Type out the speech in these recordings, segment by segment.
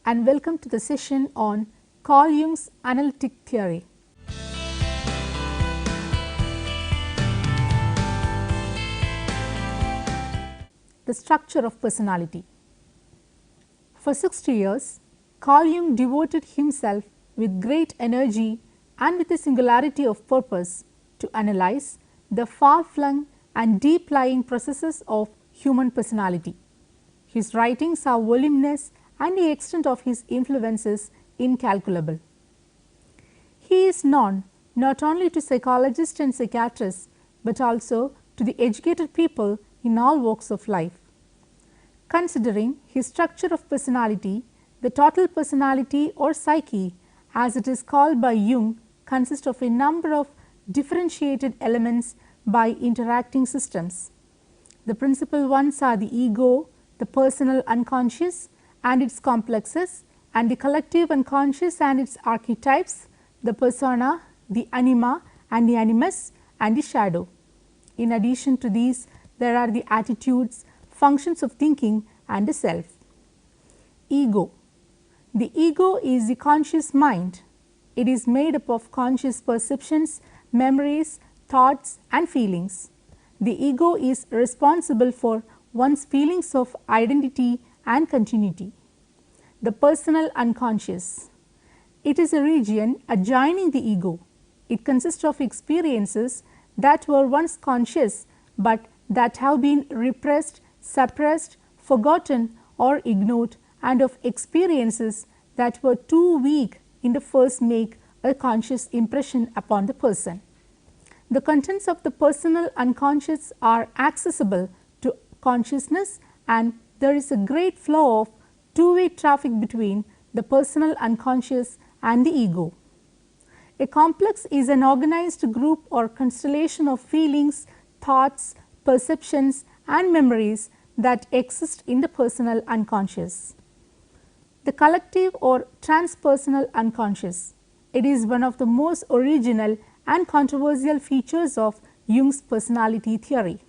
and welcome to the session on Carl Jung's analytic theory. The structure of personality. For 60 years, Carl Jung devoted himself with great energy and with a singularity of purpose to analyze the far-flung and deep-lying processes of human personality. His writings are voluminous and the extent of his influence is incalculable. He is known not only to psychologists and psychiatrists, but also to the educated people in all walks of life. Considering his structure of personality, the total personality or psyche, as it is called by Jung, consists of a number of differentiated elements by interacting systems. The principal ones are the ego, the personal unconscious and its complexes, and the collective unconscious and its archetypes, the persona, the anima and the animus, and the shadow. In addition to these, there are the attitudes, functions of thinking and the self. Ego. The ego is the conscious mind. It is made up of conscious perceptions, memories, thoughts and feelings. The ego is responsible for one's feelings of identity and continuity. The personal unconscious. It is a region adjoining the ego. It consists of experiences that were once conscious, but that have been repressed, suppressed, forgotten or ignored, and of experiences that were too weak in the first make a conscious impression upon the person. The contents of the personal unconscious are accessible to consciousness, and there is a great flow of two-way traffic between the personal unconscious and the ego. A complex is an organized group or constellation of feelings, thoughts, perceptions and memories that exist in the personal unconscious. The collective or transpersonal unconscious. It is one of the most original and controversial features of Jung's personality theory.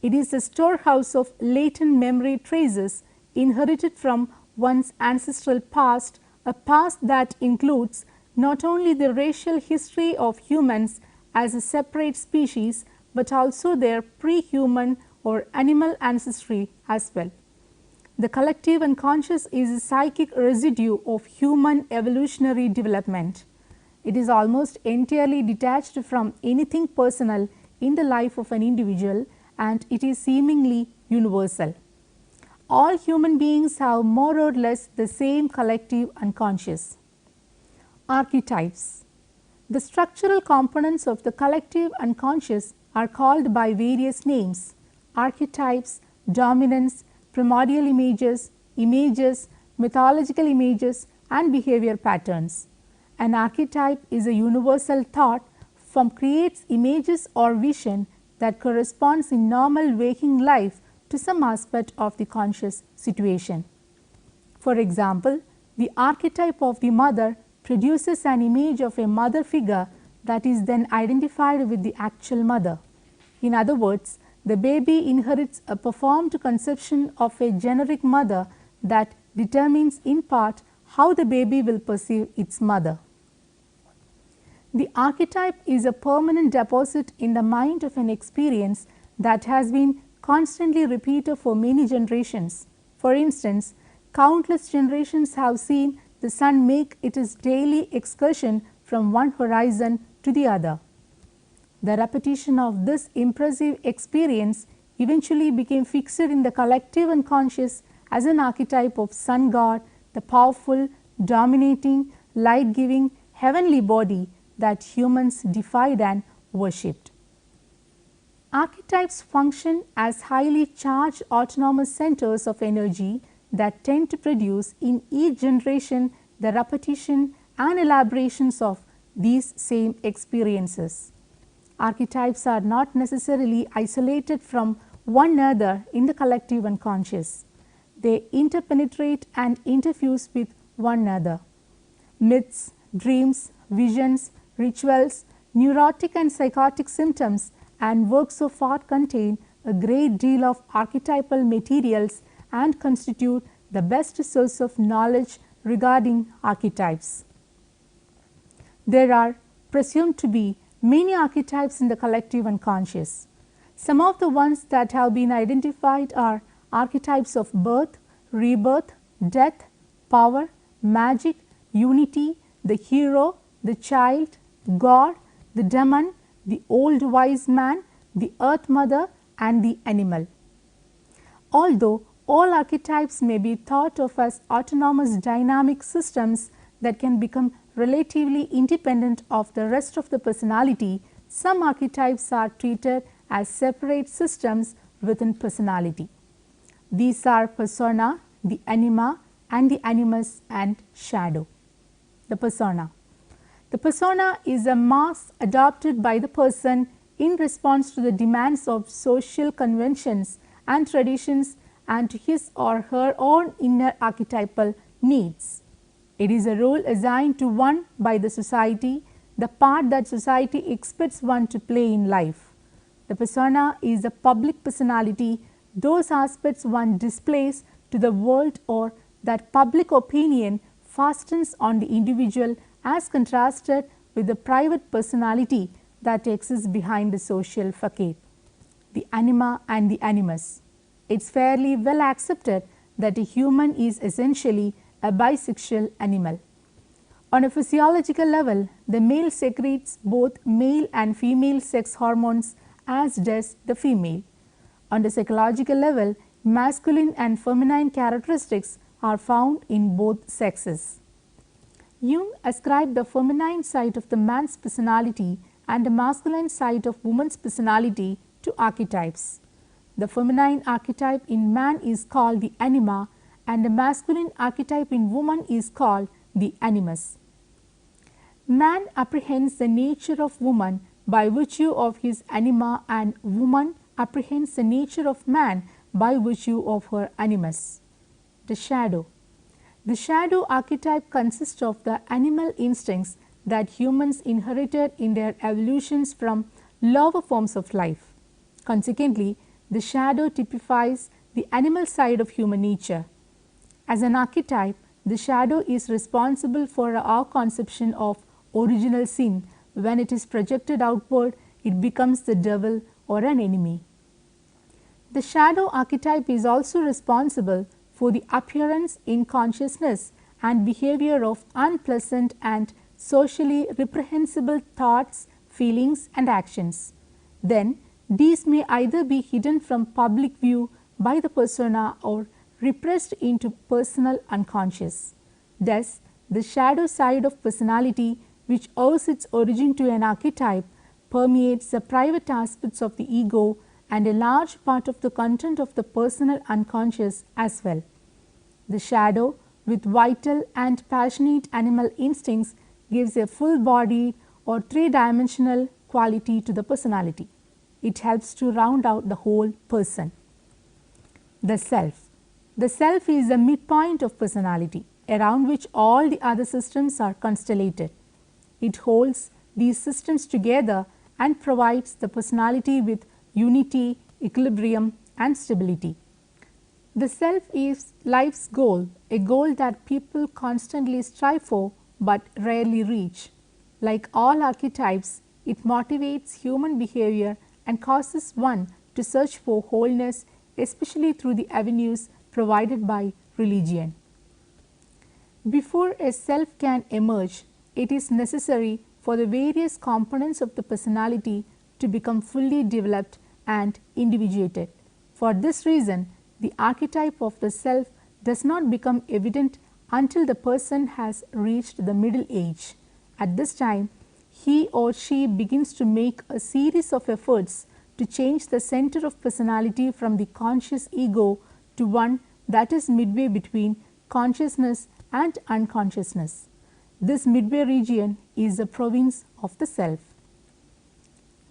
It is the storehouse of latent memory traces inherited from one's ancestral past, a past that includes not only the racial history of humans as a separate species, but also their pre-human or animal ancestry as well. The collective unconscious is a psychic residue of human evolutionary development. It is almost entirely detached from anything personal in the life of an individual, and it is seemingly universal. All human beings have more or less the same collective unconscious. Archetypes. The structural components of the collective unconscious are called by various names: archetypes, dominants, primordial images, mythological images and behavior patterns. An archetype is a universal thought form creates images or vision that corresponds in normal waking life to some aspect of the conscious situation. For example, the archetype of the mother produces an image of a mother figure that is then identified with the actual mother. In other words, the baby inherits a performed conception of a generic mother that determines in part how the baby will perceive its mother. The archetype is a permanent deposit in the mind of an experience that has been constantly repeated for many generations. For instance, countless generations have seen the sun make its daily excursion from one horizon to the other. The repetition of this impressive experience eventually became fixed in the collective unconscious as an archetype of sun god, the powerful, dominating, light-giving, heavenly body that humans defied and worshipped. Archetypes function as highly charged autonomous centers of energy that tend to produce in each generation the repetition and elaborations of these same experiences. Archetypes are not necessarily isolated from one another in the collective unconscious. They interpenetrate and interfuse with one another. Myths, dreams, visions, rituals, neurotic and psychotic symptoms and works of art contain a great deal of archetypal materials and constitute the best source of knowledge regarding archetypes. There are presumed to be many archetypes in the collective unconscious. Some of the ones that have been identified are archetypes of birth, rebirth, death, power, magic, unity, the hero, the child, God, the demon, the old wise man, the earth mother, and the animal. Although all archetypes may be thought of as autonomous dynamic systems that can become relatively independent of the rest of the personality, some archetypes are treated as separate systems within personality. These are persona, the anima, and the animus and shadow. The persona. The persona is a mask adopted by the person in response to the demands of social conventions and traditions and to his or her own inner archetypal needs. It is a role assigned to one by the society, the part that society expects one to play in life. The persona is a public personality, those aspects one displays to the world or that public opinion fastens on the individual as contrasted with the private personality that exists behind the social facade. The anima and the animus. It is fairly well accepted that a human is essentially a bisexual animal. On a physiological level, the male secretes both male and female sex hormones as does the female. On the psychological level, masculine and feminine characteristics are found in both sexes. Jung ascribed the feminine side of the man's personality and the masculine side of woman's personality to archetypes. The feminine archetype in man is called the anima and the masculine archetype in woman is called the animus. Man apprehends the nature of woman by virtue of his anima and woman apprehends the nature of man by virtue of her animus. The shadow. The shadow archetype consists of the animal instincts that humans inherited in their evolutions from lower forms of life. Consequently, the shadow typifies the animal side of human nature. As an archetype, the shadow is responsible for our conception of original sin. When it is projected outward, it becomes the devil or an enemy. The shadow archetype is also responsible for the appearance in consciousness and behavior of unpleasant and socially reprehensible thoughts, feelings, and actions. Then, these may either be hidden from public view by the persona or repressed into personal unconscious. Thus, the shadow side of personality, which owes its origin to an archetype, permeates the private aspects of the ego and a large part of the content of the personal unconscious as well. The shadow, with vital and passionate animal instincts, gives a full-bodied or three-dimensional quality to the personality. It helps to round out the whole person. The self. The self is the midpoint of personality, around which all the other systems are constellated. It holds these systems together and provides the personality with unity, equilibrium, and stability. The self is life's goal, a goal that people constantly strive for but rarely reach. Like all archetypes, it motivates human behavior and causes one to search for wholeness, especially through the avenues provided by religion. Before a self can emerge, it is necessary for the various components of the personality to become fully developed and individuated. For this reason, the archetype of the self does not become evident until the person has reached the middle age. At this time, he or she begins to make a series of efforts to change the center of personality from the conscious ego to one that is midway between consciousness and unconsciousness. This midway region is the province of the self.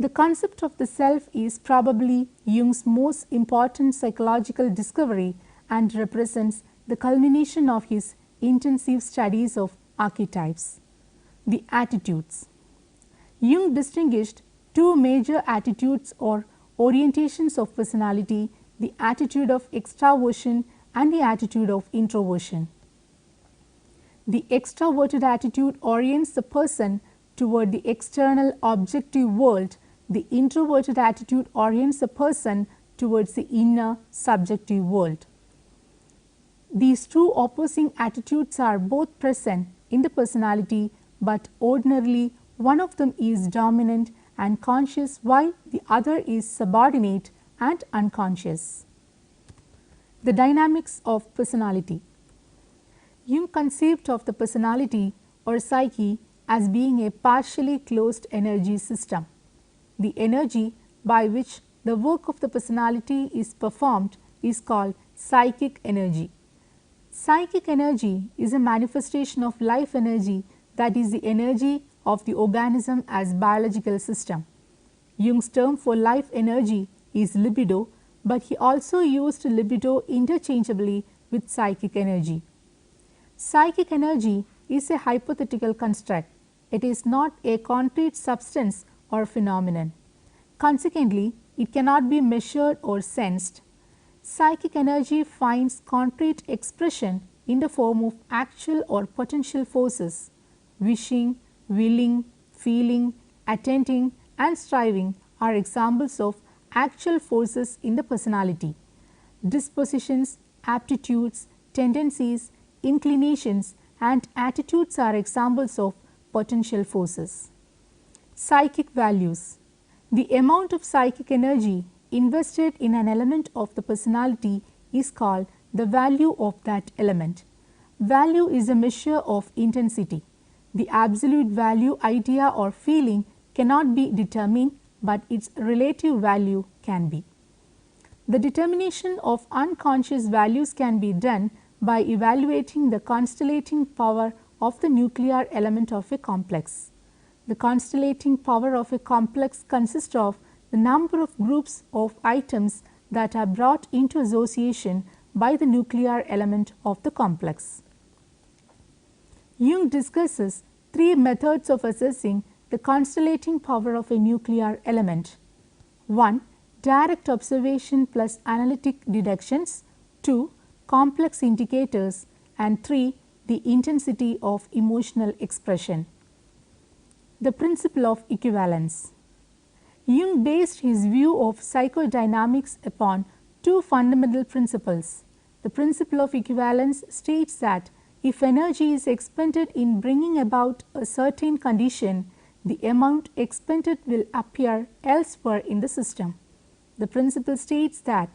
The concept of the self is probably Jung's most important psychological discovery and represents the culmination of his intensive studies of archetypes. The attitudes. Jung distinguished two major attitudes or orientations of personality, the attitude of extraversion and the attitude of introversion. The extroverted attitude orients the person toward the external objective world. The introverted attitude orients the person towards the inner subjective world. These two opposing attitudes are both present in the personality, but ordinarily one of them is dominant and conscious while the other is subordinate and unconscious. The dynamics of personality. Jung conceived of the personality or psyche as being a partially closed energy system. The energy by which the work of the personality is performed is called psychic energy. Psychic energy is a manifestation of life energy, that is the energy of the organism as biological system. Jung's term for life energy is libido, but he also used libido interchangeably with psychic energy. Psychic energy is a hypothetical construct. It is not a concrete substance or phenomenon. Consequently, it cannot be measured or sensed. Psychic energy finds concrete expression in the form of actual or potential forces. Wishing, willing, feeling, attending and striving are examples of actual forces in the personality. Dispositions, aptitudes, tendencies, inclinations and attitudes are examples of potential forces. Psychic values. The amount of psychic energy invested in an element of the personality is called the value of that element. Value is a measure of intensity. The absolute value, idea or feeling cannot be determined, but its relative value can be. The determination of unconscious values can be done by evaluating the constellating power of the nuclear element of a complex. The constellating power of a complex consists of the number of groups of items that are brought into association by the nuclear element of the complex. Jung discusses three methods of assessing the constellating power of a nuclear element. 1. Direct observation plus analytic deductions. 2. Complex indicators. And 3. The intensity of emotional expression. The principle of equivalence. Jung based his view of psychodynamics upon two fundamental principles. The principle of equivalence states that if energy is expended in bringing about a certain condition, the amount expended will appear elsewhere in the system. The principle states that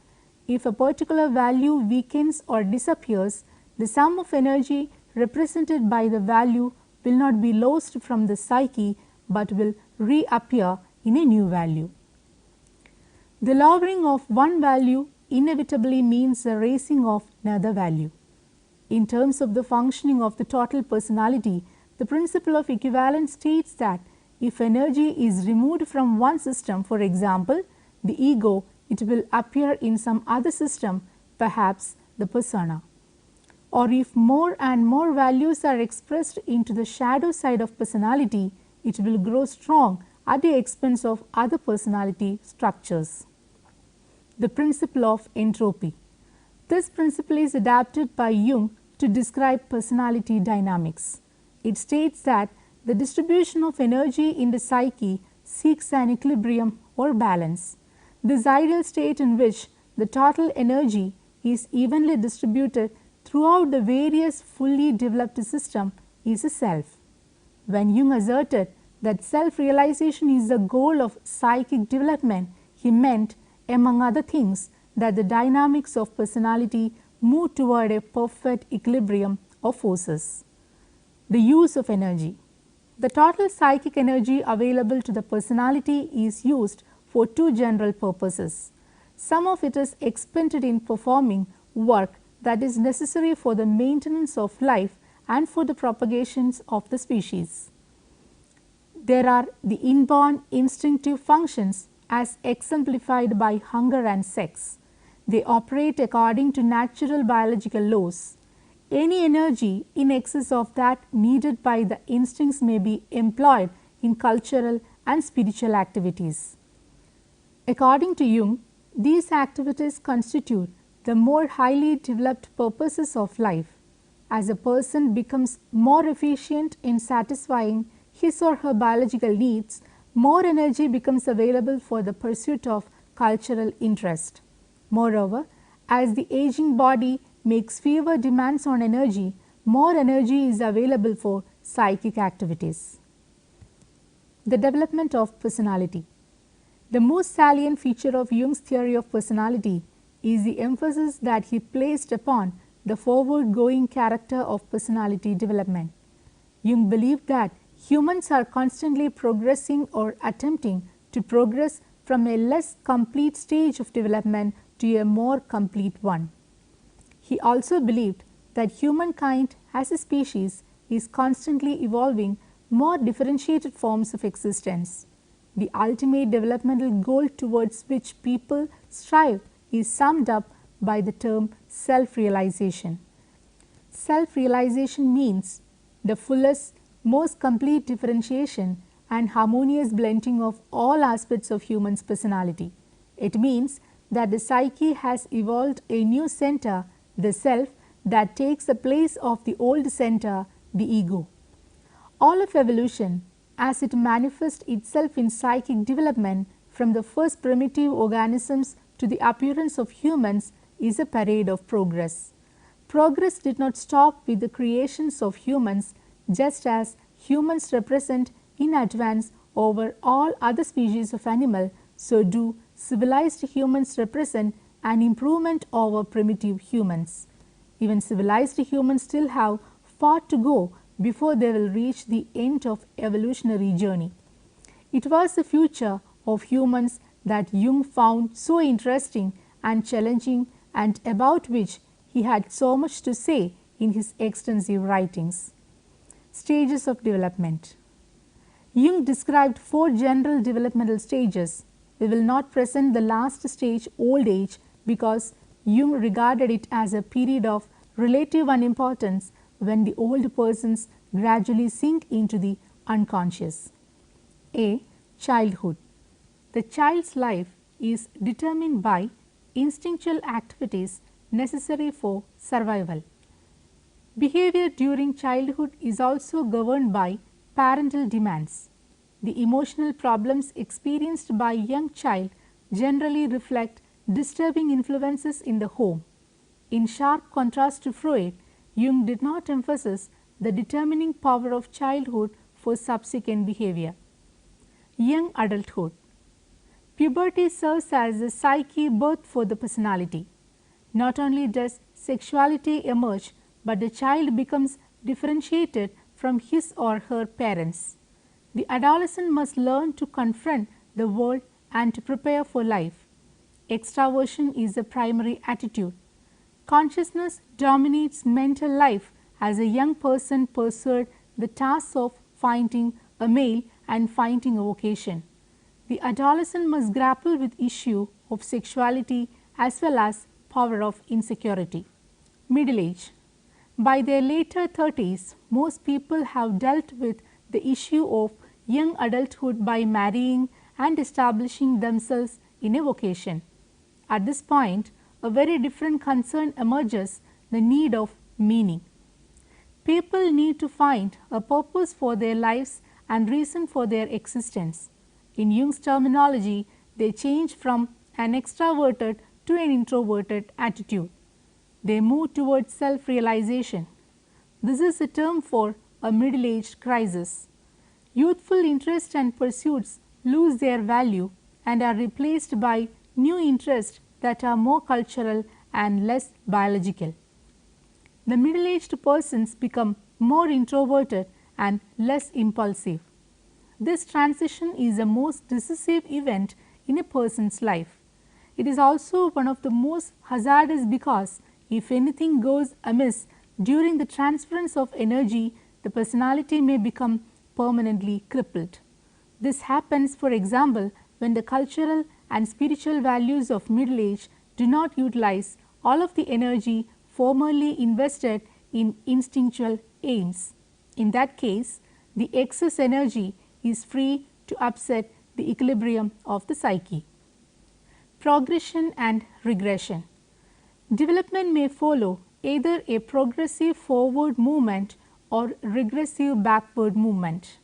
if a particular value weakens or disappears, the sum of energy represented by the value will not be lost from the psyche, but will reappear in a new value. The lowering of one value inevitably means the raising of another value. In terms of the functioning of the total personality, the principle of equivalence states that if energy is removed from one system, for example, the ego, it will appear in some other system, perhaps the persona. Or if more and more values are expressed into the shadow side of personality, it will grow strong at the expense of other personality structures. The principle of entropy. This principle is adapted by Jung to describe personality dynamics. It states that the distribution of energy in the psyche seeks an equilibrium or balance. This ideal state in which the total energy is evenly distributed throughout the various fully developed system is a self. When Jung asserted that self-realization is the goal of psychic development, he meant, among other things, that the dynamics of personality move toward a perfect equilibrium of forces. The use of energy. The total psychic energy available to the personality is used for two general purposes. Some of it is expended in performing work that is necessary for the maintenance of life and for the propagations of the species. There are the inborn instinctive functions as exemplified by hunger and sex. They operate according to natural biological laws. Any energy in excess of that needed by the instincts may be employed in cultural and spiritual activities. According to Jung, these activities constitute the more highly developed purposes of life. As a person becomes more efficient in satisfying his or her biological needs, more energy becomes available for the pursuit of cultural interest. Moreover, as the aging body makes fewer demands on energy, more energy is available for psychic activities. The development of personality. The most salient feature of Jung's theory of personality is the emphasis that he placed upon the forward-going character of personality development. Jung believed that humans are constantly progressing or attempting to progress from a less complete stage of development to a more complete one. He also believed that humankind as a species is constantly evolving more differentiated forms of existence. The ultimate developmental goal towards which people strive is summed up by the term self-realization. Self-realization means the fullest, most complete differentiation and harmonious blending of all aspects of human's personality. It means that the psyche has evolved a new center, the self, that takes the place of the old center, the ego. All of evolution, as it manifests itself in psychic development from the first primitive organisms to the appearance of humans, is a parade of progress. Progress did not stop with the creations of humans, just as humans represent in advance over all other species of animal, so do civilized humans represent an improvement over primitive humans. Even civilized humans still have far to go before they will reach the end of evolutionary journey. It was the future of humans that Jung found so interesting and challenging, and about which he had so much to say in his extensive writings. Stages of development. Jung described 4 general developmental stages. We will not present the last stage, old age, because Jung regarded it as a period of relative unimportance when the old persons gradually sink into the unconscious. A. Childhood. The child's life is determined by instinctual activities necessary for survival. Behavior during childhood is also governed by parental demands. The emotional problems experienced by a young child generally reflect disturbing influences in the home. In sharp contrast to Freud, Jung did not emphasize the determining power of childhood for subsequent behavior. Young adulthood. Puberty serves as a psyche birth for the personality. Not only does sexuality emerge, but the child becomes differentiated from his or her parents. The adolescent must learn to confront the world and to prepare for life. Extraversion is the primary attitude. Consciousness dominates mental life as a young person pursued the task of finding a male and finding a vocation. The adolescent must grapple with issue of sexuality as well as power of insecurity. Middle age. By their later 30s, most people have dealt with the issue of young adulthood by marrying and establishing themselves in a vocation. At this point, a very different concern emerges, the need of meaning. People need to find a purpose for their lives and reason for their existence. In Jung's terminology, they change from an extroverted to an introverted attitude. They move towards self-realization. This is a term for a middle-aged crisis. Youthful interests and pursuits lose their value and are replaced by new interests that are more cultural and less biological. The middle-aged persons become more introverted and less impulsive. This transition is the most decisive event in a person's life. It is also one of the most hazardous because if anything goes amiss during the transference of energy, the personality may become permanently crippled. This happens, for example, when the cultural and spiritual values of middle age do not utilize all of the energy formerly invested in instinctual aims. In that case, the excess energy is free to upset the equilibrium of the psyche. Progression and regression. Development may follow either a progressive forward movement or regressive backward movement.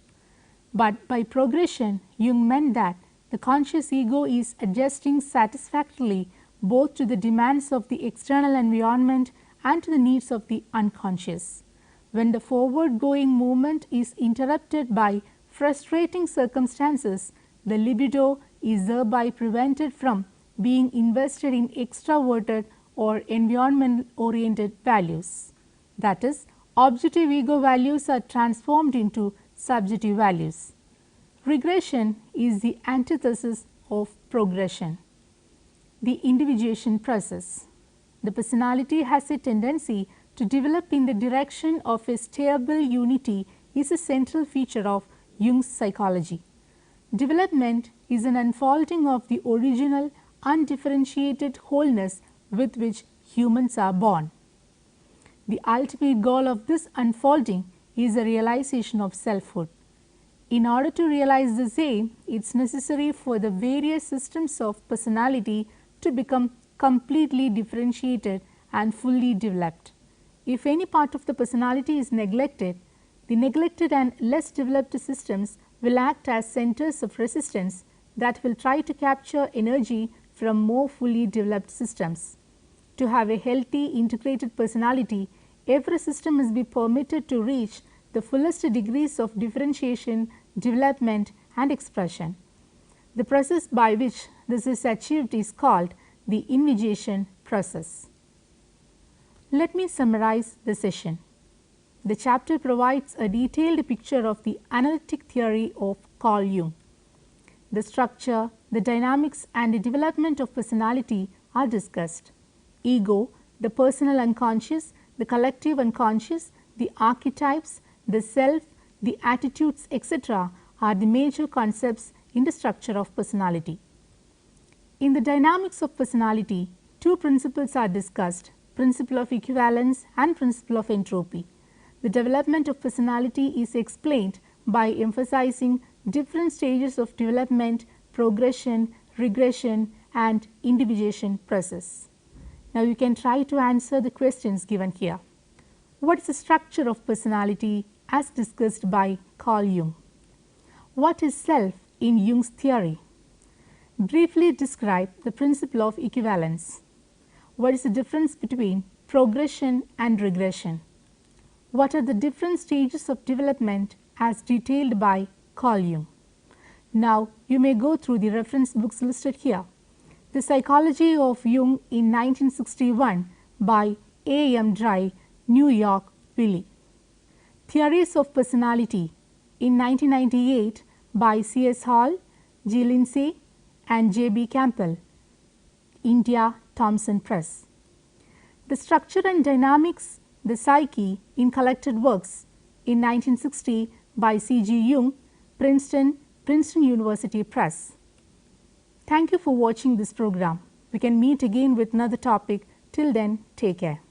But by progression, Jung meant that the conscious ego is adjusting satisfactorily both to the demands of the external environment and to the needs of the unconscious. When the forward going movement is interrupted by frustrating circumstances, the libido is thereby prevented from being invested in extroverted or environment oriented values. That is, objective ego values are transformed into subjective values. Regression is the antithesis of progression. The individuation process. The personality has a tendency to develop in the direction of a stable unity is a central feature of Jung's psychology. Development is an unfolding of the original undifferentiated wholeness with which humans are born. The ultimate goal of this unfolding is the realization of selfhood. In order to realize this aim, it is necessary for the various systems of personality to become completely differentiated and fully developed. If any part of the personality is neglected, the neglected and less developed systems will act as centers of resistance that will try to capture energy from more fully developed systems. To have a healthy integrated personality, every system must be permitted to reach the fullest degrees of differentiation, development and expression. The process by which this is achieved is called the individuation process. Let me summarize the session. The chapter provides a detailed picture of the analytic theory of Carl Jung. The structure, the dynamics and the development of personality are discussed. Ego, the personal unconscious, the collective unconscious, the archetypes, the self, the attitudes, etc. are the major concepts in the structure of personality. In the dynamics of personality, two principles are discussed: Principle of Equivalence and Principle of Entropy. The development of personality is explained by emphasizing different stages of development, progression, regression and individuation process. Now, you can try to answer the questions given here. What is the structure of personality as discussed by Carl Jung? What is self in Jung's theory? Briefly describe the principle of equivalence. What is the difference between progression and regression? What are the different stages of development as detailed by Carl Jung? Now, you may go through the reference books listed here. The Psychology of Jung in 1961 by A. M. Dry, New York, Wiley. Theories of Personality in 1998 by C. S. Hall, G. Lindsay and J. B. Campbell, India, Thomson Press. The Structure and Dynamics, the Psyche in Collected Works in 1960 by C. G. Jung, Princeton University Press. Thank you for watching this program. We can meet again with another topic. Till then, take care.